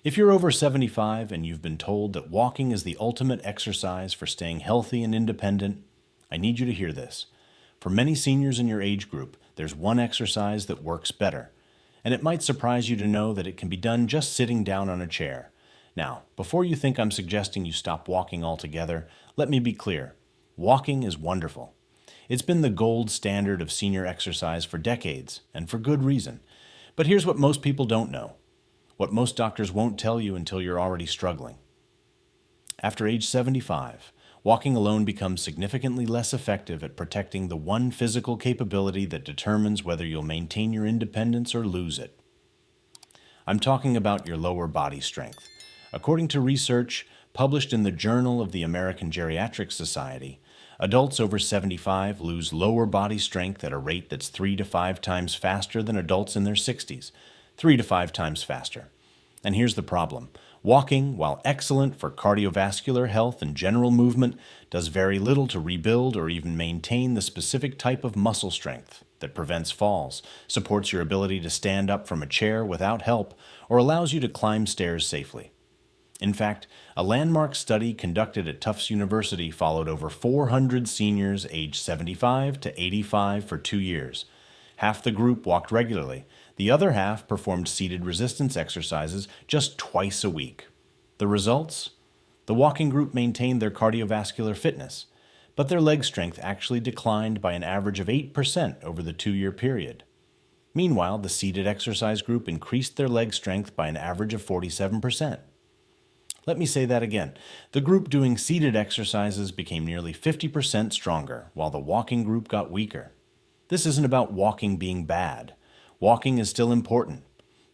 If you're over 75 and you've been told that walking is the ultimate exercise for staying healthy and independent, I need you to hear this. For many seniors in your age group, there's one exercise that works better. And it might surprise you to know that it can be done just sitting down on a chair. Now, before you think I'm suggesting you stop walking altogether, let me be clear. Walking is wonderful. It's been the gold standard of senior exercise for decades, and for good reason. But here's what most people don't know. What most doctors won't tell you until you're already struggling. After age 75, walking alone becomes significantly less effective at protecting the one physical capability that determines whether you'll maintain your independence or lose it. I'm talking about your lower body strength. According to research published in the Journal of the American Geriatric Society, adults over 75 lose lower body strength at a rate that's 3 to 5 times faster than adults in their 60s. 3 to 5 times faster. And here's the problem. Walking, while excellent for cardiovascular health and general movement, does very little to rebuild or even maintain the specific type of muscle strength that prevents falls, supports your ability to stand up from a chair without help, or allows you to climb stairs safely. In fact, a landmark study conducted at Tufts University followed over 400 seniors aged 75 to 85 for 2 years. Half the group walked regularly. The other half performed seated resistance exercises just twice a week. The results? The walking group maintained their cardiovascular fitness, but their leg strength actually declined by an average of 8% over the 2-year period. Meanwhile, the seated exercise group increased their leg strength by an average of 47%. Let me say that again. The group doing seated exercises became nearly 50% stronger, while the walking group got weaker. This isn't about walking being bad. Walking is still important,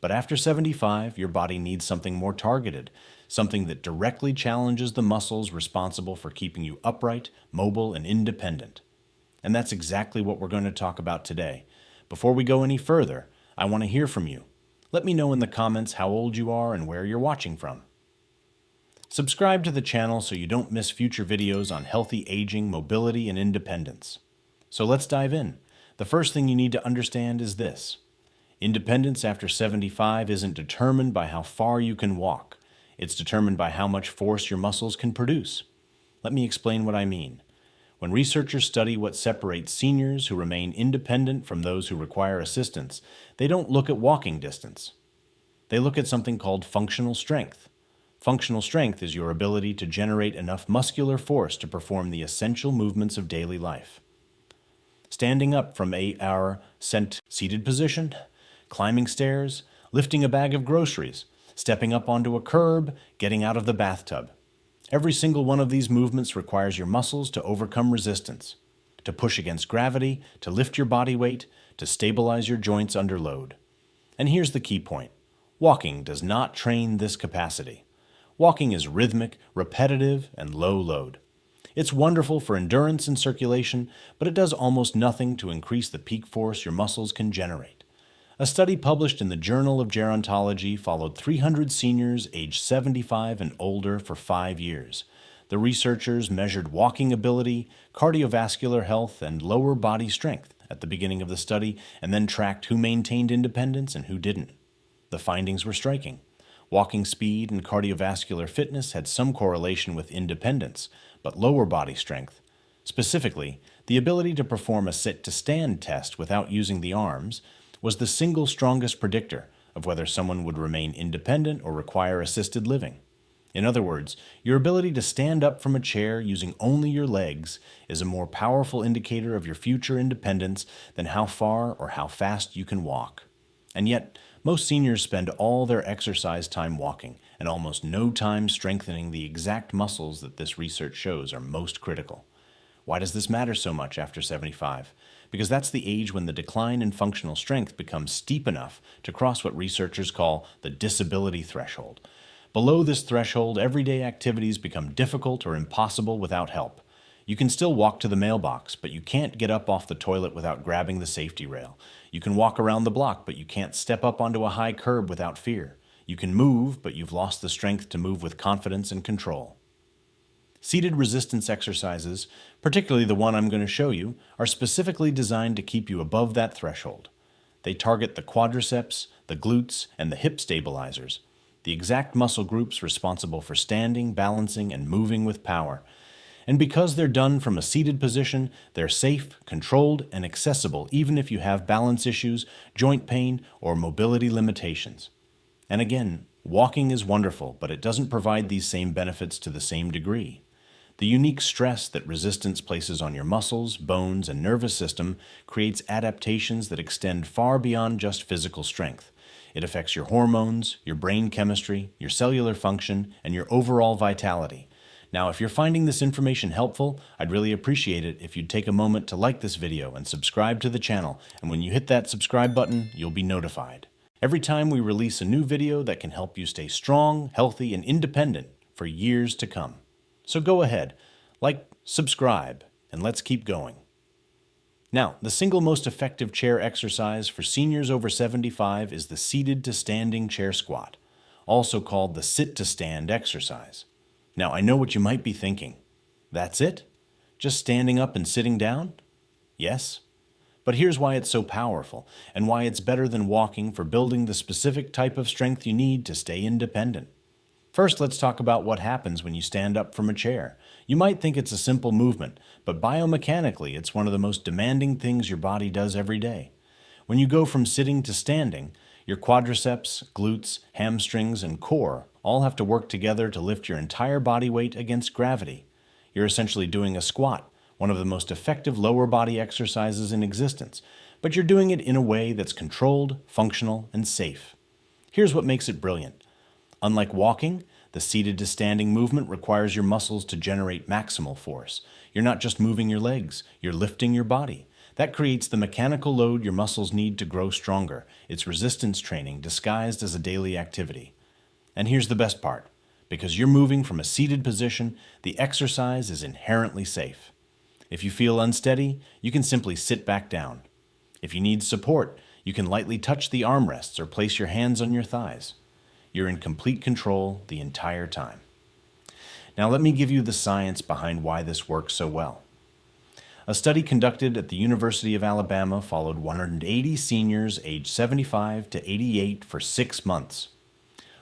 but after 75, your body needs something more targeted, something that directly challenges the muscles responsible for keeping you upright, mobile, and independent. And that's exactly what we're going to talk about today. Before we go any further, I want to hear from you. Let me know in the comments how old you are and where you're watching from. Subscribe to the channel so you don't miss future videos on healthy aging, mobility, and independence. So let's dive in. The first thing you need to understand is this. Independence after 75 isn't determined by how far you can walk. It's determined by how much force your muscles can produce. Let me explain what I mean. When researchers study what separates seniors who remain independent from those who require assistance, they don't look at walking distance. They look at something called functional strength. Functional strength is your ability to generate enough muscular force to perform the essential movements of daily life. Standing up from our seated position, climbing stairs, lifting a bag of groceries, stepping up onto a curb, getting out of the bathtub. Every single one of these movements requires your muscles to overcome resistance, to push against gravity, to lift your body weight, to stabilize your joints under load. And here's the key point. Walking does not train this capacity. Walking is rhythmic, repetitive, and low load. It's wonderful for endurance and circulation, but it does almost nothing to increase the peak force your muscles can generate. A study published in the Journal of Gerontology followed 300 seniors aged 75 and older for 5 years. The researchers measured walking ability, cardiovascular health, and lower body strength at the beginning of the study, and then tracked who maintained independence and who didn't. The findings were striking. Walking speed and cardiovascular fitness had some correlation with independence, but lower body strength, specifically the ability to perform a sit-to-stand test without using the arms, was the single strongest predictor of whether someone would remain independent or require assisted living. In other words, your ability to stand up from a chair using only your legs is a more powerful indicator of your future independence than how far or how fast you can walk. And yet, most seniors spend all their exercise time walking and almost no time strengthening the exact muscles that this research shows are most critical. Why does this matter so much after 75? Because that's the age when the decline in functional strength becomes steep enough to cross what researchers call the disability threshold. Below this threshold, everyday activities become difficult or impossible without help. You can still walk to the mailbox, but you can't get up off the toilet without grabbing the safety rail. You can walk around the block, but you can't step up onto a high curb without fear. You can move, but you've lost the strength to move with confidence and control. Seated resistance exercises, particularly the one I'm going to show you, are specifically designed to keep you above that threshold. They target the quadriceps, the glutes, and the hip stabilizers. the exact muscle groups responsible for standing, balancing, and moving with power. And because they're done from a seated position, they're safe, controlled, and accessible even if you have balance issues, joint pain, or mobility limitations. And again, walking is wonderful, but it doesn't provide these same benefits to the same degree. The unique stress that resistance places on your muscles, bones, and nervous system creates adaptations that extend far beyond just physical strength. It affects your hormones, your brain chemistry, your cellular function, and your overall vitality. Now, if you're finding this information helpful, I'd really appreciate it if you'd take a moment to like this video and subscribe to the channel, and when you hit that subscribe button, you'll be notified every time we release a new video that can help you stay strong, healthy, and independent for years to come. So go ahead, like, subscribe, and let's keep going. Now, the single most effective chair exercise for seniors over 75 is the seated to standing chair squat, also called the sit to stand exercise. Now, I know what you might be thinking. That's it? Just standing up and sitting down? Yes. But here's why it's so powerful, and why it's better than walking for building the specific type of strength you need to stay independent. First, let's talk about what happens when you stand up from a chair. You might think it's a simple movement, but biomechanically, it's one of the most demanding things your body does every day. When you go from sitting to standing, your quadriceps, glutes, hamstrings, and core all have to work together to lift your entire body weight against gravity. You're essentially doing a squat, one of the most effective lower body exercises in existence, but you're doing it in a way that's controlled, functional, and safe. Here's what makes it brilliant. Unlike walking, the seated to standing movement requires your muscles to generate maximal force. You're not just moving your legs, you're lifting your body. That creates the mechanical load your muscles need to grow stronger. It's resistance training disguised as a daily activity. And here's the best part. Because you're moving from a seated position, the exercise is inherently safe. If you feel unsteady, you can simply sit back down. If you need support, you can lightly touch the armrests or place your hands on your thighs. You're in complete control the entire time. Now let me give you the science behind why this works so well. A study conducted at the University of Alabama followed 180 seniors aged 75 to 88 for 6 months.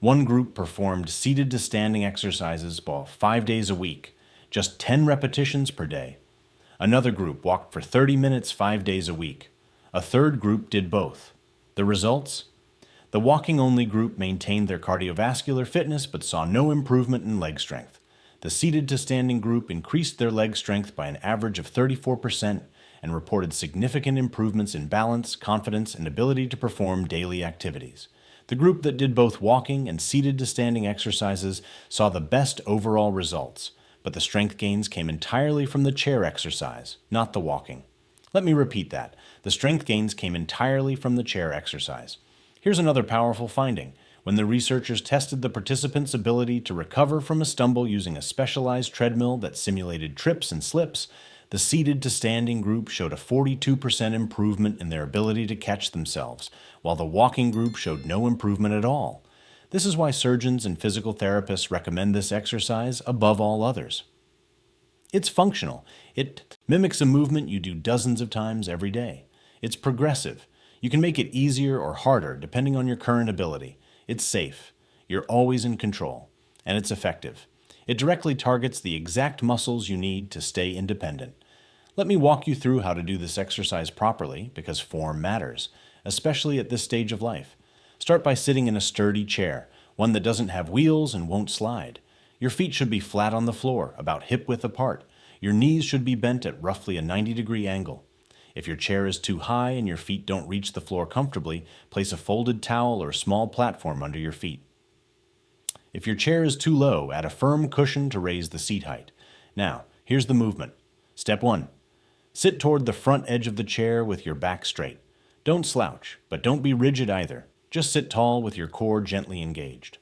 One group performed seated to standing exercises 5 days a week, just 10 repetitions per day. Another group walked for 30 minutes 5 days a week. A third group did both. The results? The walking-only group maintained their cardiovascular fitness but saw no improvement in leg strength. The seated to standing group increased their leg strength by an average of 34% and reported significant improvements in balance, confidence, and ability to perform daily activities. The group that did both walking and seated to standing exercises saw the best overall results, but the strength gains came entirely from the chair exercise, not the walking. Let me repeat that. The strength gains came entirely from the chair exercise. Here's another powerful finding. When the researchers tested the participants' ability to recover from a stumble using a specialized treadmill that simulated trips and slips, the seated to standing group showed a 42% improvement in their ability to catch themselves, while the walking group showed no improvement at all. This is why surgeons and physical therapists recommend this exercise above all others. It's functional. It mimics a movement you do dozens of times every day. It's progressive. You can make it easier or harder depending on your current ability. It's safe. You're always in control. And it's effective. It directly targets the exact muscles you need to stay independent. Let me walk you through how to do this exercise properly, because form matters, especially at this stage of life. Start by sitting in a sturdy chair, one that doesn't have wheels and won't slide. Your feet should be flat on the floor, about hip-width apart. Your knees should be bent at roughly a 90-degree angle. If your chair is too high and your feet don't reach the floor comfortably, place a folded towel or small platform under your feet. If your chair is too low, add a firm cushion to raise the seat height. Now, here's the movement. Step 1. Sit toward the front edge of the chair with your back straight. Don't slouch, but don't be rigid either. Just sit tall with your core gently engaged.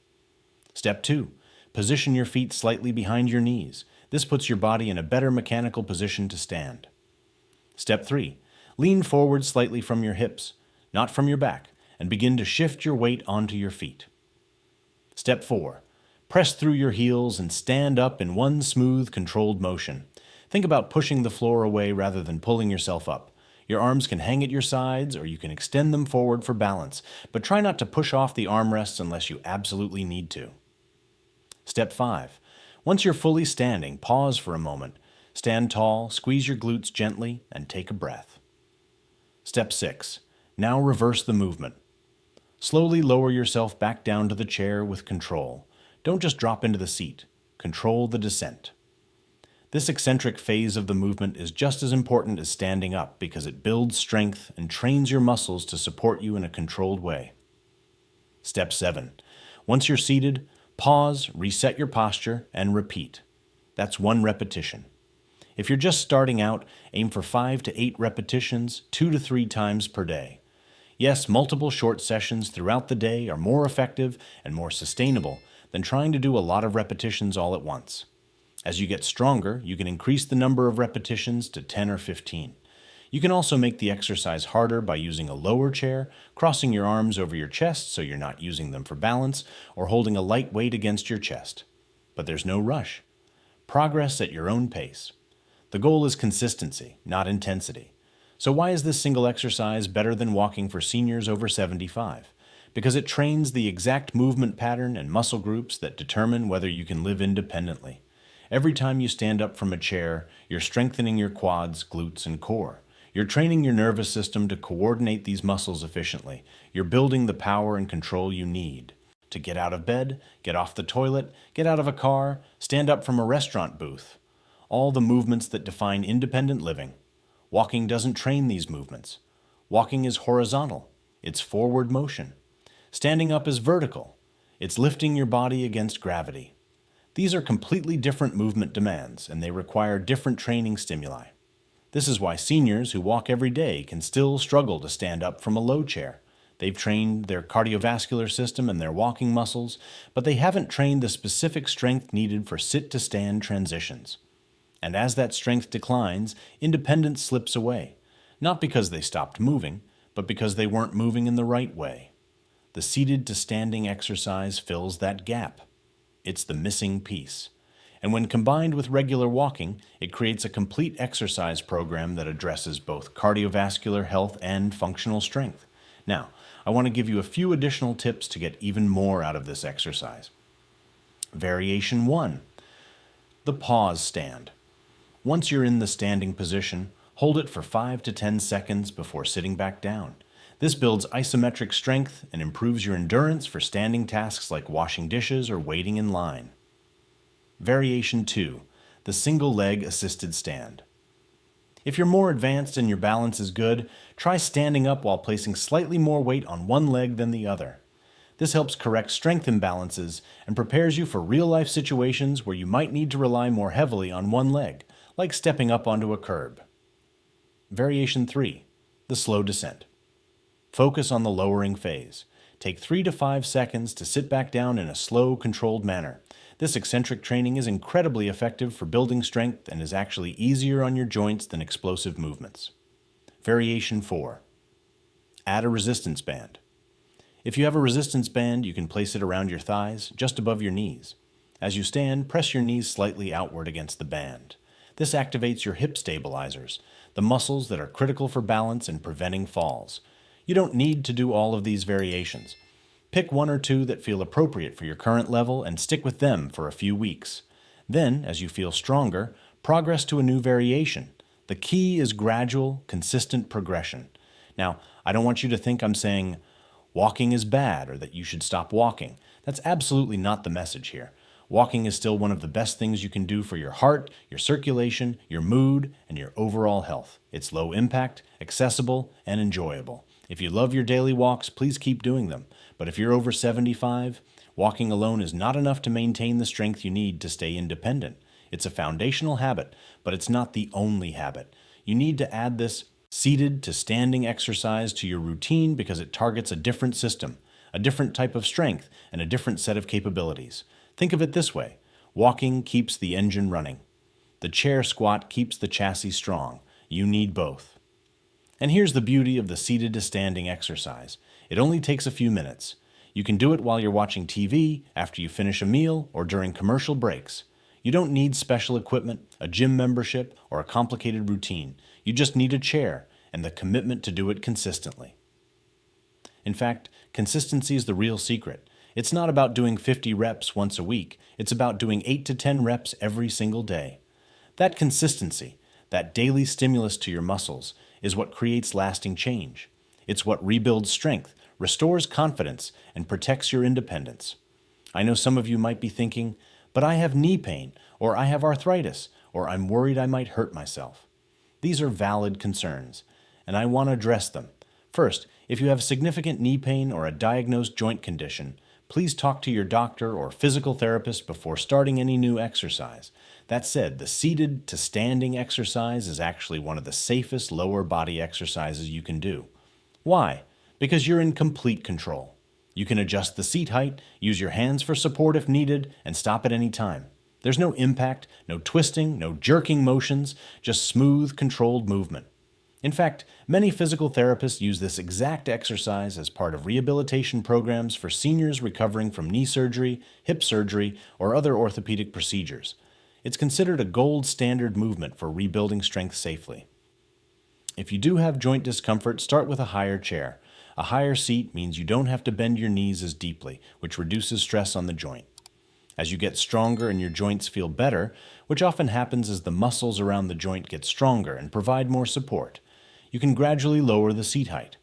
Step 2. Position your feet slightly behind your knees. This puts your body in a better mechanical position to stand. Step 3. Lean forward slightly from your hips, not from your back, and begin to shift your weight onto your feet. Step 4. Press through your heels and stand up in one smooth, controlled motion. Think about pushing the floor away rather than pulling yourself up. Your arms can hang at your sides or you can extend them forward for balance, but try not to push off the armrests unless you absolutely need to. Step 5. Once you're fully standing, pause for a moment. Stand tall, squeeze your glutes gently, and take a breath. Step 6. Now reverse the movement. Slowly lower yourself back down to the chair with control. Don't just drop into the seat. Control the descent. This eccentric phase of the movement is just as important as standing up because it builds strength and trains your muscles to support you in a controlled way. Step 7. Once you're seated, pause, reset your posture, and repeat. That's 1 repetition. If you're just starting out, aim for 5 to 8 repetitions, 2 to 3 times per day. Yes, multiple short sessions throughout the day are more effective and more sustainable than trying to do a lot of repetitions all at once. As you get stronger, you can increase the number of repetitions to 10 or 15. You can also make the exercise harder by using a lower chair, crossing your arms over your chest so you're not using them for balance, or holding a light weight against your chest. But there's no rush. Progress at your own pace. The goal is consistency, not intensity. So why is this single exercise better than walking for seniors over 75? Because it trains the exact movement pattern and muscle groups that determine whether you can live independently. Every time you stand up from a chair, you're strengthening your quads, glutes, and core. You're training your nervous system to coordinate these muscles efficiently. You're building the power and control you need to get out of bed, get off the toilet, get out of a car, stand up from a restaurant booth. All the movements that define independent living. Walking doesn't train these movements. Walking is horizontal. It's forward motion. Standing up is vertical. It's lifting your body against gravity. These are completely different movement demands, and they require different training stimuli. This is why seniors who walk every day can still struggle to stand up from a low chair. They've trained their cardiovascular system and their walking muscles, but they haven't trained the specific strength needed for sit-to-stand transitions. And as that strength declines, independence slips away, not because they stopped moving, but because they weren't moving in the right way. The seated-to-standing exercise fills that gap. It's the missing piece. And when combined with regular walking, it creates a complete exercise program that addresses both cardiovascular health and functional strength. Now, I want to give you a few additional tips to get even more out of this exercise. Variation 1. The pause stand. Once you're in the standing position, hold it for 5 to 10 seconds before sitting back down. This builds isometric strength and improves your endurance for standing tasks like washing dishes or waiting in line. Variation 2. The single leg assisted stand. If you're more advanced and your balance is good, try standing up while placing slightly more weight on one leg than the other. This helps correct strength imbalances and prepares you for real-life situations where you might need to rely more heavily on one leg, like stepping up onto a curb. Variation 3. The slow descent. Focus on the lowering phase. Take 3 to 5 seconds to sit back down in a slow, controlled manner. This eccentric training is incredibly effective for building strength and is actually easier on your joints than explosive movements. Variation 4. Add a resistance band. If you have a resistance band, you can place it around your thighs, just above your knees. As you stand, press your knees slightly outward against the band. This activates your hip stabilizers, the muscles that are critical for balance and preventing falls. You don't need to do all of these variations. Pick 1 or 2 that feel appropriate for your current level and stick with them for a few weeks. Then, as you feel stronger, progress to a new variation. The key is gradual, consistent progression. Now, I don't want you to think I'm saying walking is bad or that you should stop walking. That's absolutely not the message here. Walking is still one of the best things you can do for your heart, your circulation, your mood, and your overall health. It's low impact, accessible, and enjoyable. If you love your daily walks, please keep doing them. But if you're over 75, walking alone is not enough to maintain the strength you need to stay independent. It's a foundational habit, but it's not the only habit. You need to add this seated to standing exercise to your routine because it targets a different system, a different type of strength, and a different set of capabilities. Think of it this way. Walking keeps the engine running. The chair squat keeps the chassis strong. You need both. And here's the beauty of the seated to standing exercise. It only takes a few minutes. You can do it while you're watching TV, after you finish a meal, or during commercial breaks. You don't need special equipment, a gym membership, or a complicated routine. You just need a chair, and the commitment to do it consistently. In fact, consistency is the real secret. It's not about doing 50 reps once a week. It's about doing 8 to 10 reps every single day. That consistency, that daily stimulus to your muscles, is what creates lasting change. It's what rebuilds strength, restores confidence, and protects your independence. I know some of you might be thinking, but I have knee pain, or I have arthritis, or I'm worried I might hurt myself. These are valid concerns, and I want to address them. First, if you have significant knee pain or a diagnosed joint condition, please talk to your doctor or physical therapist before starting any new exercise. That said, the seated to standing exercise is actually one of the safest lower body exercises you can do. Why? Because you're in complete control. You can adjust the seat height, use your hands for support if needed, and stop at any time. There's no impact, no twisting, no jerking motions, just smooth, controlled movement. In fact, many physical therapists use this exact exercise as part of rehabilitation programs for seniors recovering from knee surgery, hip surgery, or other orthopedic procedures. It's considered a gold standard movement for rebuilding strength safely. If you do have joint discomfort, start with a higher chair. A higher seat means you don't have to bend your knees as deeply, which reduces stress on the joint. As you get stronger and your joints feel better, which often happens as the muscles around the joint get stronger and provide more support, you can gradually lower the seat height.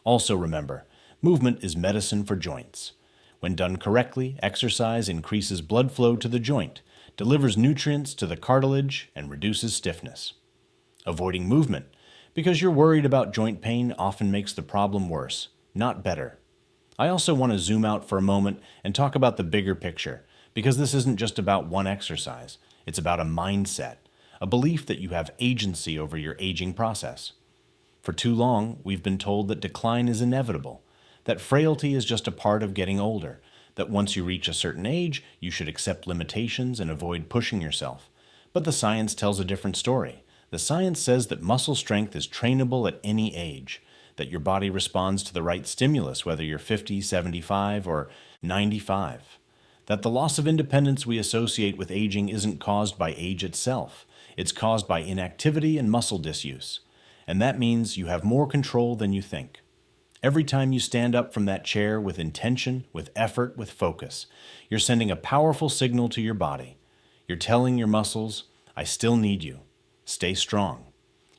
Also remember, movement is medicine for joints. When done correctly, exercise increases blood flow to the joint, delivers nutrients to the cartilage, and reduces stiffness. Avoiding movement, because you're worried about joint pain, often makes the problem worse, not better. I also want to zoom out for a moment and talk about the bigger picture, because this isn't just about one exercise. It's about a mindset, a belief that you have agency over your aging process. For too long, we've been told that decline is inevitable, that frailty is just a part of getting older, that once you reach a certain age, you should accept limitations and avoid pushing yourself. But the science tells a different story. The science says that muscle strength is trainable at any age, that your body responds to the right stimulus, whether you're 50, 75, or 95. That the loss of independence we associate with aging isn't caused by age itself. It's caused by inactivity and muscle disuse. And that means you have more control than you think. Every time you stand up from that chair with intention, with effort, with focus, you're sending a powerful signal to your body. You're telling your muscles, I still need you. Stay strong.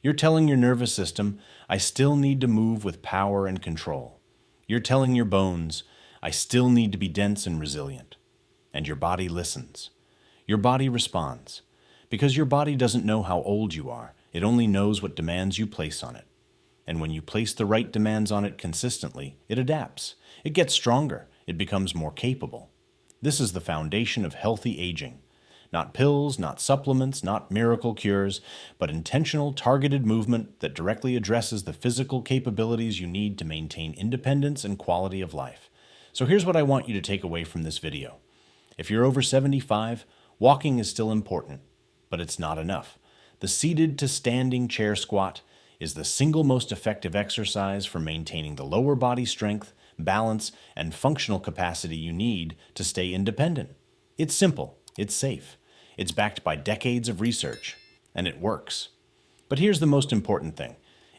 You're telling your nervous system, I still need to move with power and control. You're telling your bones, I still need to be dense and resilient. And your body listens. Your body responds. Because your body doesn't know how old you are. It only knows what demands you place on it. And when you place the right demands on it consistently, it adapts. It gets stronger. It becomes more capable. This is the foundation of healthy aging. Not pills, not supplements, not miracle cures, but intentional, targeted movement that directly addresses the physical capabilities you need to maintain independence and quality of life. So here's what I want you to take away from this video. If you're over 75, walking is still important, but it's not enough. The seated to standing chair squat is the single most effective exercise for maintaining the lower body strength, balance, and functional capacity you need to stay independent. It's simple, it's safe, it's backed by decades of research, and it works. But here's the most important thing.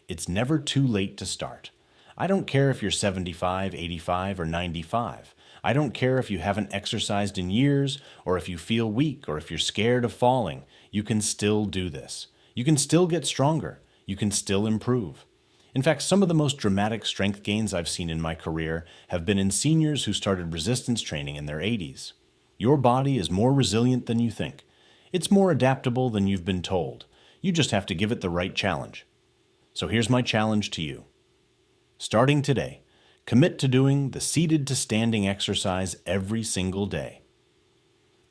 It's never too late to start. I don't care if you're 75, 85, or 95. I don't care if you haven't exercised in years, or if you feel weak, or if you're scared of falling. You can still do this. You can still get stronger. You can still improve. In fact, some of the most dramatic strength gains I've seen in my career have been in seniors who started resistance training in their 80s. Your body is more resilient than you think. It's more adaptable than you've been told. You just have to give it the right challenge. So here's my challenge to you. Starting today, commit to doing the seated to standing exercise every single day.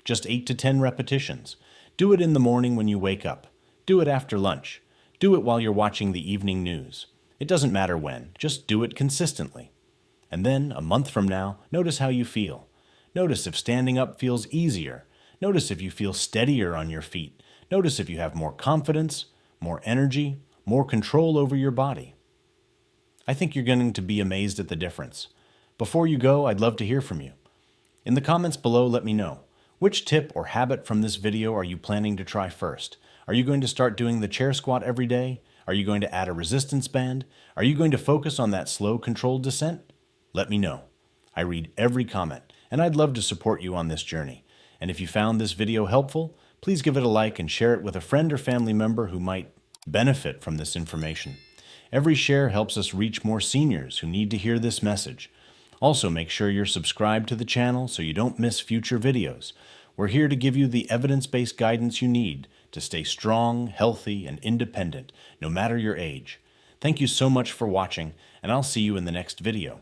Just 8 to 10 repetitions. Do it in the morning when you wake up. Do it after lunch. Do it while you're watching the evening news. It doesn't matter when, just do it consistently. And then, a month from now, notice how you feel. Notice if standing up feels easier. Notice if you feel steadier on your feet. Notice if you have more confidence, more energy, more control over your body. I think you're going to be amazed at the difference. Before you go, I'd love to hear from you. In the comments below, let me know. Which tip or habit from this video are you planning to try first? Are you going to start doing the chair squat every day? Are you going to add a resistance band? Are you going to focus on that slow, controlled descent? Let me know. I read every comment, and I'd love to support you on this journey. And if you found this video helpful, please give it a like and share it with a friend or family member who might benefit from this information. Every share helps us reach more seniors who need to hear this message. Also, make sure you're subscribed to the channel so you don't miss future videos. We're here to give you the evidence-based guidance you need to stay strong, healthy, and independent, no matter your age. Thank you so much for watching, and I'll see you in the next video.